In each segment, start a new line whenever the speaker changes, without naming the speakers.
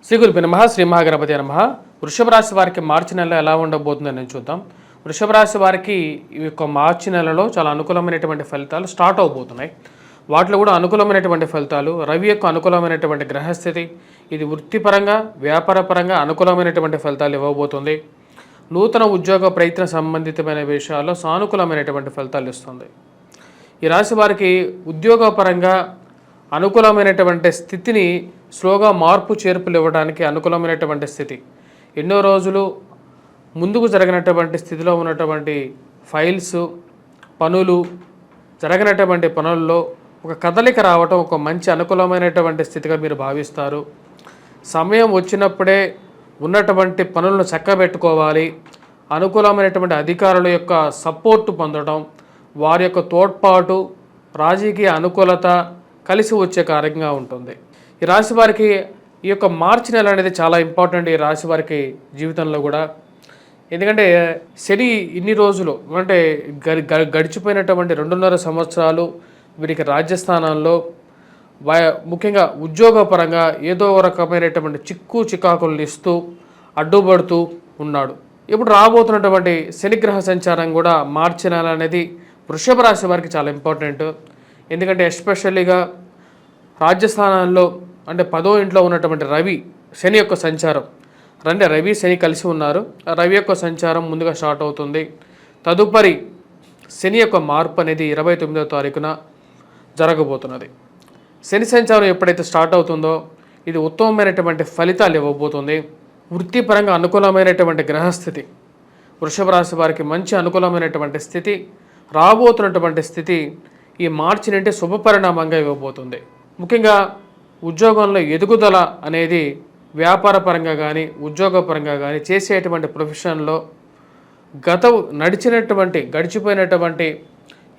శ్రీ గురుభ్యో నమః. శ్రీ మహాగణపతి నమః. వృషభ రాశి వారికి మార్చి నెల ఎలా ఉండబోతుందని చూద్దాం. వృషభ రాశి వారికి ఈ యొక్క మార్చి నెలలో చాలా అనుకూలమైనటువంటి ఫలితాలు స్టార్ట్ అవబోతున్నాయి. వాటిలో కూడా అనుకూలమైనటువంటి ఫలితాలు, రవి యొక్క అనుకూలమైనటువంటి గ్రహస్థితి, ఇది వృత్తిపరంగా వ్యాపారపరంగా అనుకూలమైనటువంటి ఫలితాలు ఇవ్వబోతుంది. నూతన ఉద్యోగ ప్రయత్న సంబంధితమైన విషయాల్లో సానుకూలమైనటువంటి ఫలితాలు ఇస్తుంది. ఈ రాశి వారికి ఉద్యోగపరంగా అనుకూలమైనటువంటి స్థితిని స్లోగా మార్పు చేర్పులు ఇవ్వడానికి అనుకూలమైనటువంటి స్థితి. ఎన్నో రోజులు ముందుకు జరిగినటువంటి స్థితిలో ఉన్నటువంటి ఫైల్స్, పనులు, జరగినటువంటి పనుల్లో ఒక కదలిక రావటం ఒక మంచి అనుకూలమైనటువంటి స్థితిగా మీరు భావిస్తారు. సమయం వచ్చినప్పుడే ఉన్నటువంటి పనులను చక్కబెట్టుకోవాలి. అనుకూలమైనటువంటి అధికారుల యొక్క సపోర్టు పొందడం, వారి యొక్క తోడ్పాటు, రాజకీయ అనుకూలత కలిసి వచ్చే కార్యంగా ఉంటుంది. ఈ రాశి వారికి ఈ యొక్క మార్చి నెల అనేది చాలా ఇంపార్టెంట్ ఈ రాశి వారికి జీవితంలో కూడా. ఎందుకంటే శని ఇన్ని రోజులు అంటే గడిచిపోయినటువంటి 2.5 సంవత్సరాలు వీరికి రాజ్యస్థానంలో ముఖ్యంగా ఉద్యోగపరంగా ఏదో రకమైనటువంటి చికాకులను ఇస్తూ అడ్డుపడుతూ ఉన్నాడు. ఇప్పుడు రాబోతున్నటువంటి శనిగ్రహ సంచారం కూడా మార్చి నెల అనేది వృషభ రాశి వారికి చాలా ఇంపార్టెంట్. ఎందుకంటే ఎస్పెషల్లీగా రాజ్యస్థానంలో అంటే 10వ ఇంట్లో ఉన్నటువంటి రవి శని యొక్క సంచారం, రవి శని కలిసి ఉన్నారు. రవి యొక్క సంచారం ముందుగా స్టార్ట్ అవుతుంది. తదుపరి శని యొక్క మార్పు అనేది 29వ తారీఖున జరగబోతున్నది. శని సంచారం ఎప్పుడైతే స్టార్ట్ అవుతుందో ఇది ఉత్తమమైనటువంటి ఫలితాలు ఇవ్వబోతుంది. వృత్తిపరంగా అనుకూలమైనటువంటి గ్రహస్థితి, వృషభ రాశి వారికి మంచి అనుకూలమైనటువంటి స్థితి, రాబోతున్నటువంటి స్థితి ఈ మార్చి నుండి శుభ పరిణామంగా ఇవ్వబోతుంది. ముఖ్యంగా ఉద్యోగంలో ఎదుగుదల అనేది వ్యాపారపరంగా కానీ ఉద్యోగపరంగా కానీ చేసేటువంటి ప్రొఫెషన్లో గడిచిపోయినటువంటి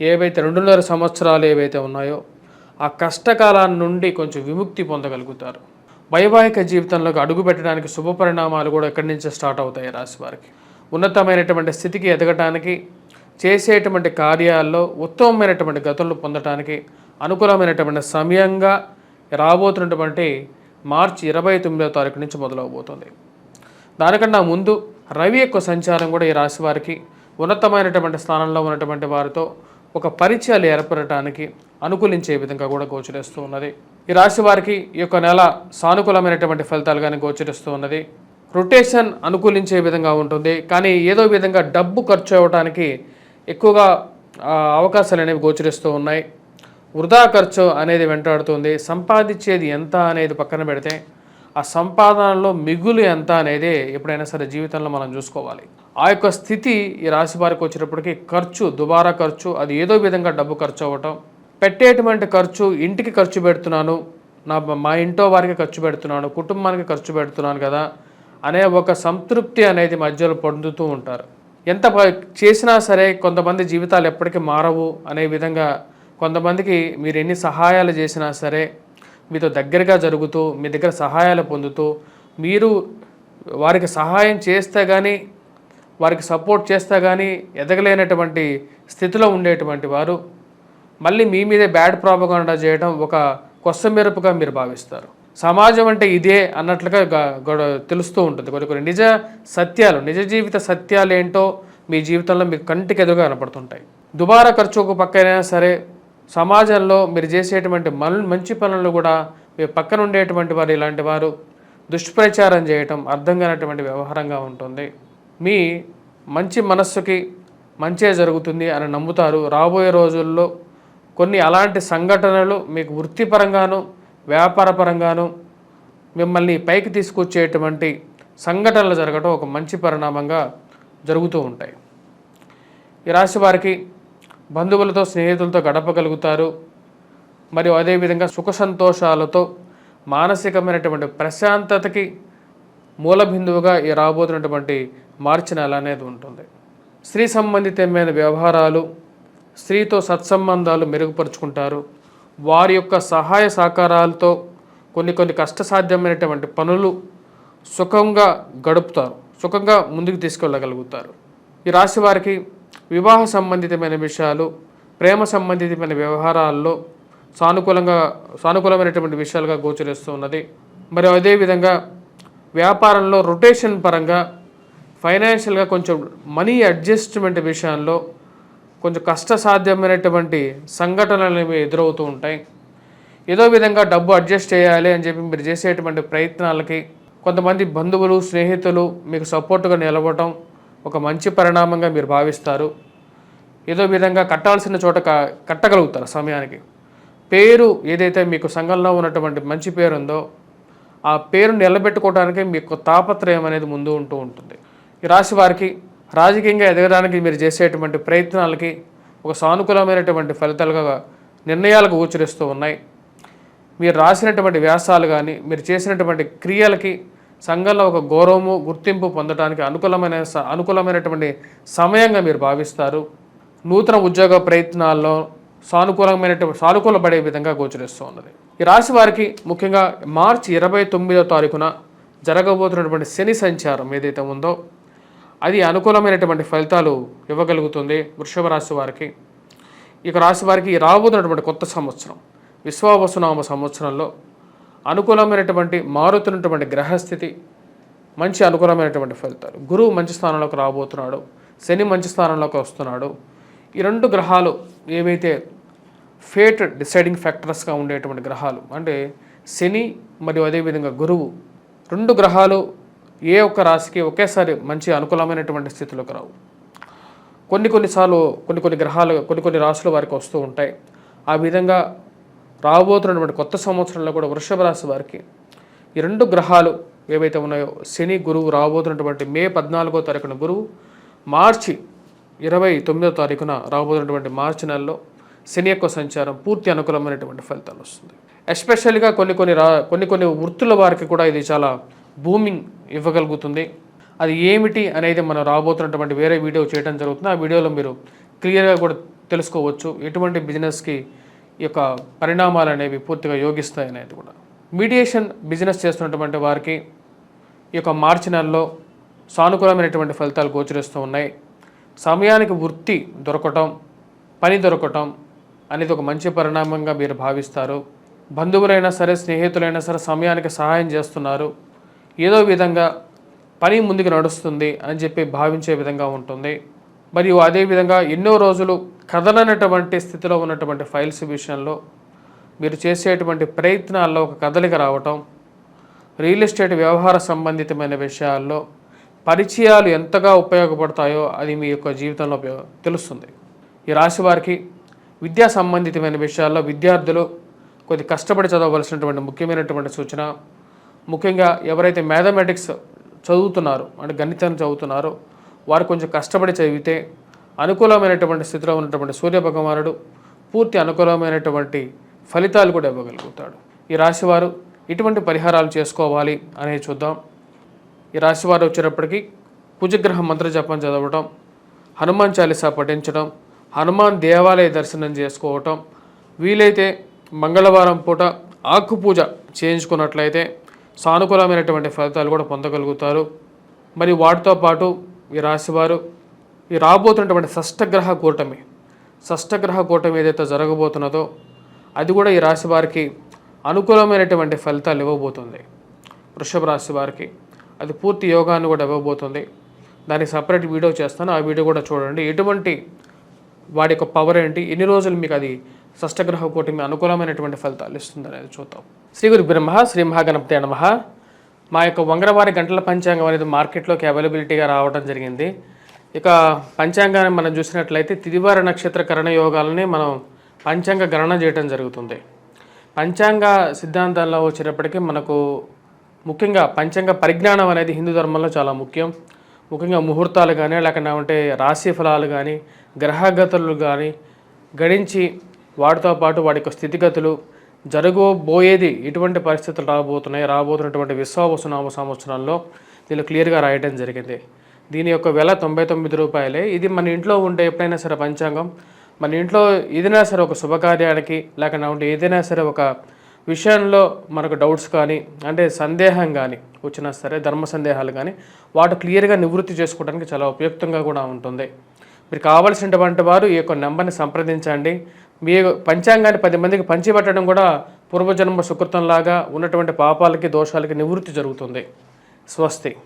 ఏవైతే 2.5 సంవత్సరాలు ఏవైతే ఉన్నాయో ఆ కష్టకాలం నుండి కొంచెం విముక్తి పొందగలుగుతారు. వైవాహిక జీవితంలోకి అడుగు పెట్టడానికి శుభ పరిణామాలు కూడా ఇక్కడి నుంచే స్టార్ట్ అవుతాయి. రాశి వారికి ఉన్నతమైనటువంటి స్థితికి ఎదగటానికి, చేసేటువంటి కార్యాల్లో ఉత్తమమైనటువంటి గతులను పొందటానికి అనుకూలమైనటువంటి సమయంగా రాబోతున్నటువంటి మార్చి 29వ తారీఖు నుంచి మొదలవబోతుంది. దానికన్నా ముందు రవి యొక్క సంచారం కూడా ఈ రాశి వారికి ఉన్నతమైనటువంటి స్థానంలో ఉన్నటువంటి వారితో ఒక పరిచయాలు ఏర్పడటానికి అనుకూలించే విధంగా కూడా గోచరిస్తూ ఉన్నది. ఈ రాశి వారికి ఈ యొక్క నెల సానుకూలమైనటువంటి ఫలితాలు కానీ గోచరిస్తూ ఉన్నది. రొటేషన్ అనుకూలించే విధంగా ఉంటుంది. కానీ ఏదో విధంగా డబ్బు ఖర్చు అవ్వడానికి ఎక్కువగా అవకాశాలు అనేవి గోచరిస్తూ ఉన్నాయి. వృధా ఖర్చు అనేది వెంటాడుతుంది. సంపాదించేది ఎంత అనేది పక్కన పెడితే ఆ సంపాదనలో మిగులు ఎంత అనేది ఎప్పుడైనా సరే జీవితంలో మనం చూసుకోవాలి. ఆ యొక్క స్థితి ఈ రాశి వారికి వచ్చేటప్పటికి దుబారా ఖర్చు, అది ఏదో విధంగా డబ్బు ఖర్చు అవ్వటం, పెట్టేటువంటి ఖర్చు ఇంటికి ఖర్చు పెడుతున్నాను, మా ఇంట్లో వారికి ఖర్చు పెడుతున్నాను, కుటుంబానికి ఖర్చు పెడుతున్నాను కదా అనే ఒక సంతృప్తి అనేది మధ్యలో పొందుతూ ఉంటారు. ఎంత చేసినా సరే కొంతమంది జీవితాలు ఎప్పటికీ మారవు అనే విధంగా కొంతమందికి మీరు ఎన్ని సహాయాలు చేసినా సరే మీతో దగ్గరగా జరుగుతూ మీ దగ్గర సహాయాలు పొందుతూ మీరు వారికి సహాయం చేస్తే కానీ వారికి సపోర్ట్ చేస్తే కానీ ఎదగలేనటువంటి స్థితిలో ఉండేటువంటి వారు మళ్ళీ మీ మీదే బ్యాడ్ ప్రాపగాండా చేయడం ఒక కొసమెరుపుగా మీరు భావిస్తారు. సమాజం అంటే ఇదే అన్నట్లుగా తెలుస్తూ ఉంటుంది. కొన్ని నిజ సత్యాలు, నిజ జీవిత సత్యాలు ఏంటో మీ జీవితంలో మీకు కంటికి ఎదురుగా కనపడుతుంటాయి. దుబారా ఖర్చు ఒక పక్కైనా సరే సమాజంలో మీరు చేసేటువంటి మంచి పనులు కూడా మీ పక్కన ఉండేటువంటి వారు ఇలాంటి వారు దుష్ప్రచారం చేయటం అర్థం కానటువంటి వ్యవహారంగా ఉంటుంది. మీ మంచి మనస్సుకి మంచే జరుగుతుంది అని నమ్ముతారు. రాబోయే రోజుల్లో కొన్ని అలాంటి సంఘటనలు మీకు వృత్తిపరంగాను వ్యాపారపరంగాను మిమ్మల్ని పైకి తీసుకొచ్చేటువంటి సంఘటనలు జరగడం ఒక మంచి పరిణామంగా జరుగుతూ ఉంటాయి. ఈ రాశి వారికి బంధువులతో స్నేహితులతో గడపగలుగుతారు. మరియు అదేవిధంగా సుఖ సంతోషాలతో మానసికమైనటువంటి ప్రశాంతతకి మూల బిందువుగా ఈ రాబోతున్నటువంటి మార్చి నెల అనేది ఉంటుంది. స్త్రీ సంబంధితమైన వ్యవహారాలు, స్త్రీతో సత్సంబంధాలు మెరుగుపరుచుకుంటారు. వారి యొక్క సహాయ సహకారాలతో కొన్ని కష్టసాధ్యమైనటువంటి పనులు సుఖంగా గడుపుతారు, సుఖంగా ముందుకు తీసుకెళ్ళగలుగుతారు. ఈ రాశి వారికి వివాహ సంబంధితమైన విషయాలు, ప్రేమ సంబంధితమైన వ్యవహారాల్లో సానుకూలమైనటువంటి విషయాలుగా గోచరిస్తూ ఉన్నది. మరి అదేవిధంగా వ్యాపారంలో రొటేషన్ పరంగా ఫైనాన్షియల్గా కొంచెం మనీ అడ్జస్ట్మెంట్ విషయాల్లో కొంచెం కష్టసాధ్యమైనటువంటి సంఘటనలు ఎదురవుతూ ఉంటాయి. ఏదో విధంగా డబ్బు అడ్జస్ట్ చేయాలి అని చెప్పి మీరు చేసేటువంటి ప్రయత్నాలకి కొంతమంది బంధువులు, స్నేహితులు మీకు సపోర్టుగా నిలవటం ఒక మంచి పరిణామంగా మీరు భావిస్తారు. ఏదో విధంగా కట్టాల్సిన చోట కట్టగలుగుతారు సమయానికి. పేరు ఏదైతే మీకు సంఘంలో ఉన్నటువంటి మంచి పేరు ఉందో ఆ పేరు నిలబెట్టుకోవడానికి మీకు తాపత్రయం అనేది ముందు ఉంటూ ఉంటుంది. ఈ రాశి వారికి రాజకీయంగా ఎదగడానికి మీరు చేసేటువంటి ప్రయత్నాలకి ఒక సానుకూలమైనటువంటి ఫలితాలుగా నిర్ణయాలకు గోచరిస్తూ ఉన్నాయి. మీరు రాసినటువంటి వ్యాసాలు కానీ మీరు చేసినటువంటి క్రియలకి సంఘంలో ఒక గౌరవము, గుర్తింపు పొందడానికి అనుకూలమైనటువంటి సమయంగా మీరు భావిస్తారు. నూతన ఉద్యోగ ప్రయత్నాల్లో సానుకూలపడే విధంగా గోచరిస్తూ ఉన్నది. ఈ రాశి వారికి ముఖ్యంగా మార్చి 29వ తారీఖున జరగబోతున్నటువంటి శని సంచారం ఏదైతే ఉందో అది అనుకూలమైనటువంటి ఫలితాలు ఇవ్వగలుగుతుంది వృషభ రాశి వారికి. ఇక రాశి వారికి రాబోతున్నటువంటి కొత్త సంవత్సరం విశ్వావసునామ సంవత్సరంలో అనుకూలమైనటువంటి మారుతున్నటువంటి గ్రహస్థితి, మంచి అనుకూలమైనటువంటి ఫలితాలు. గురువు మంచి స్థానంలోకి రాబోతున్నాడు, శని మంచి స్థానంలోకి వస్తున్నాడు. ఈ రెండు గ్రహాలు ఏవైతే ఫేట్ డిసైడింగ్ ఫ్యాక్టర్స్గా ఉండేటువంటి గ్రహాలు అంటే శని మరియు అదేవిధంగా గురువు, రెండు గ్రహాలు ఏ ఒక్క రాశికి ఒకేసారి మంచి అనుకూలమైనటువంటి స్థితిలోకి రావు. కొన్నిసార్లు కొన్ని గ్రహాలు కొన్ని రాశుల వారికి వస్తూ ఉంటాయి. ఆ విధంగా రాబోతున్నటువంటి కొత్త సంవత్సరంలో కూడా వృషభ రాశి వారికి ఈ రెండు గ్రహాలు ఏవైతే ఉన్నాయో శని, గురువు రాబోతున్నటువంటి మే 14వ తారీఖున గురువు, మార్చి 29వ తారీఖున రాబోతున్నటువంటి మార్చి నెలలో శని యొక్క సంచారం పూర్తి అనుకూలమైనటువంటి ఫలితాలు వస్తుంది. ఎస్పెషల్గా కొన్ని వృత్తుల వారికి కూడా ఇది చాలా బూమింగ్ ఇవ్వగలుగుతుంది. అది ఏమిటి అనేది మనం రాబోతున్నటువంటి వేరే వీడియో చేయడం జరుగుతుంది. ఆ వీడియోలో మీరు క్లియర్గా కూడా తెలుసుకోవచ్చు ఎటువంటి బిజినెస్కి ఈ యొక్క పరిణామాలు అనేవి పూర్తిగా యోగిస్తాయి అనేది కూడా. మీడియేషన్ బిజినెస్ చేస్తున్నటువంటి వారికి ఈ యొక్క మార్చి నెలలో సానుకూలమైనటువంటి ఫలితాలు గోచరిస్తూ ఉన్నాయి. సమయానికి వృత్తి దొరకటం, పని దొరకటం అనేది ఒక మంచి పరిణామంగా మీరు భావిస్తారు. బంధువులైనా సరే, స్నేహితులైనా సరే సమయానికి సహాయం చేస్తున్నారు. ఏదో విధంగా పని ముందుకు నడుస్తుంది అని చెప్పి భావించే విధంగా ఉంటుంది. మరియు అదేవిధంగా ఎన్నో రోజులు కదలనటువంటి స్థితిలో ఉన్నటువంటి ఫైల్స్ విషయంలో మీరు చేసేటువంటి ప్రయత్నాల్లో ఒక కదలిక రావటం, రియల్ ఎస్టేట్ వ్యవహార సంబంధితమైన విషయాల్లో పరిచయాలు ఎంతగా ఉపయోగపడతాయో అది మీ యొక్క జీవితంలో తెలుస్తుంది. ఈ రాశి వారికి విద్యా సంబంధితమైన విషయాల్లో విద్యార్థులు కొద్ది కష్టపడి చదవవలసినటువంటి ముఖ్యమైనటువంటి సూచన. ముఖ్యంగా ఎవరైతే మ్యాథమెటిక్స్ చదువుతున్నారో అంటే గణితాన్ని చదువుతున్నారో వారు కొంచెం కష్టపడి చదివితే అనుకూలమైనటువంటి స్థితిలో ఉన్నటువంటి సూర్యభగవానుడు పూర్తి అనుకూలమైనటువంటి ఫలితాలు కూడా ఇవ్వగలుగుతాడు. ఈ రాశివారు ఇటువంటి పరిహారాలు చేసుకోవాలి అనేది చూద్దాం. ఈ రాశివారు వచ్చేటప్పటికి కుజగ్రహ మంత్ర జపం చదవటం, హనుమాన్ చాలీసా పఠించడం, హనుమాన్ దేవాలయ దర్శనం చేసుకోవటం, వీలైతే మంగళవారం పూట ఆకు పూజ చేయించుకున్నట్లయితే సానుకూలమైనటువంటి ఫలితాలు కూడా పొందగలుగుతారు. మరి వాటితో పాటు ఈ రాశివారు ఈ రాబోతున్నటువంటి షష్టగ్రహ కూటమి ఏదైతే జరగబోతున్నదో అది కూడా ఈ రాశి వారికి అనుకూలమైనటువంటి ఫలితాలు ఇవ్వబోతుంది. వృషభ రాశి వారికి అది పూర్తి యోగాన్ని కూడా ఇవ్వబోతుంది. దానికి సపరేట్ వీడియో చేస్తాను, ఆ వీడియో కూడా చూడండి. ఎటువంటి వాడి యొక్క పవర్ ఏంటి, ఎన్ని రోజులు మీకు అది షష్టగ్రహ కూటమి అనుకూలమైనటువంటి ఫలితాలు ఇస్తుంది అనేది చూద్దాం. శ్రీ గురు బ్రహ్మ శ్రీ మహాగణపతి నమః. మా యొక్క వంగరవారి గంటల పంచాంగం అనేది మార్కెట్లోకి అవైలబిలిటీగా రావడం జరిగింది. ఇక పంచాంగాన్ని మనం చూసినట్లయితే తిదివార నక్షత్ర కరణ యోగాలని మనం పంచాంగ గణన చేయడం జరుగుతుంది. పంచాంగ సిద్ధాంతాల్లో వచ్చేటప్పటికీ మనకు ముఖ్యంగా పంచాంగ పరిజ్ఞానం అనేది హిందూ ధర్మంలో చాలా ముఖ్యం. ముఖ్యంగా ముహూర్తాలు కానీ లేకపోతే రాశి ఫలాలు కానీ గ్రహగతులు కానీ గణించి వాటితో పాటు వాడి యొక్క స్థితిగతులు జరగబోయేది ఎటువంటి పరిస్థితులు రాబోతున్నటువంటి విశ్వావసునామ సంవత్సరంలో దీనిలో క్లియర్గా రాయడం జరిగింది. దీని యొక్క వెల 99 రూపాయలే. ఇది మన ఇంట్లో ఉండే ఎప్పుడైనా సరే పంచాంగం మన ఇంట్లో ఏదైనా సరే ఒక శుభకార్యానికి లేకపోతే ఏదైనా సరే ఒక విషయంలో మనకు డౌట్స్ కానీ అంటే సందేహం కానీ వచ్చినా సరే ధర్మ సందేహాలు కానీ వాటి క్లియర్గా నివృత్తి చేసుకోవడానికి చాలా ఉపయుక్తంగా కూడా ఉంటుంది. మీరు కావాల్సినటువంటి వారు ఈ యొక్క నెంబర్ని సంప్రదించండి. మీ పంచాంగాన్ని 10 మందికి పంచిపెట్టడం కూడా పూర్వజన్మ సుకృతంలాగా ఉన్నటువంటి పాపాలకి దోషాలకి నివృత్తి జరుగుతుంది. స్వస్తి.